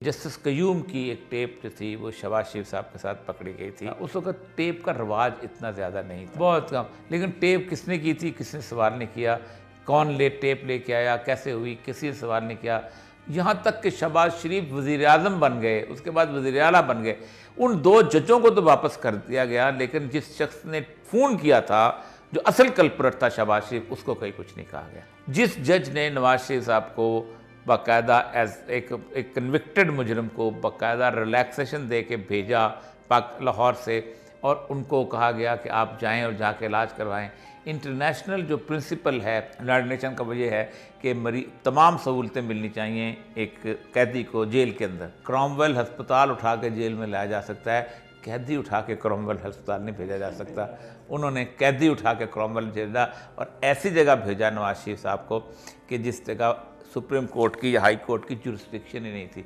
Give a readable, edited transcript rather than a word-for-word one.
Justice Qayyum की एक tape जो थी वो शहबाज शरीफ साहब के साथ पकड़ी गई थी। उस वक्त टेप का रिवाज इतना ज़्यादा नहीं था, बहुत कम। लेकिन टेप किसने की थी, किसने सवाल नहीं किया, कौन टेप लेके आया, कैसे हुई, किसी ने सवाल नहीं किया। यहाँ तक कि शहबाज शरीफ वज़ीर आज़म बन गए, उसके बाद वज़ीर आला बन गए। उन दो जजों को तो वापस कर दिया गया, लेकिन जिस शख्स ने फ़ोन किया था, जो असल कल्प्रेट था शहबाज शरीफ, उसको कहीं कुछ नहीं कहा गया। जिस जज ने नवाज शरीफ साहब को बाकायदा एज एक कन्विक्टेड मुजरम को बाकायदा रिलैक्सेशन दे के भेजा लाहौर से, और उनको कहा गया कि आप जाएं और जाके इलाज करवाएं। इंटरनेशनल जो प्रिंसिपल है यूनाइटेड नेशन का, वो ये है कि तमाम सहूलतें मिलनी चाहिए एक कैदी को जेल के अंदर। क्रॉमवेल हस्पताल उठा के जेल में लाया जा सकता है, कैदी उठा के क्रॉमवेल हस्पताल नहीं भेजा जा सकता। उन्होंने कैदी उठा के क्रॉमवेल भेजा, और ऐसी जगह भेजा नवाज शरीफ साहब को कि जिस जगह सुप्रीम कोर्ट की या हाई कोर्ट की जुरिस्डिक्शन ही नहीं थी।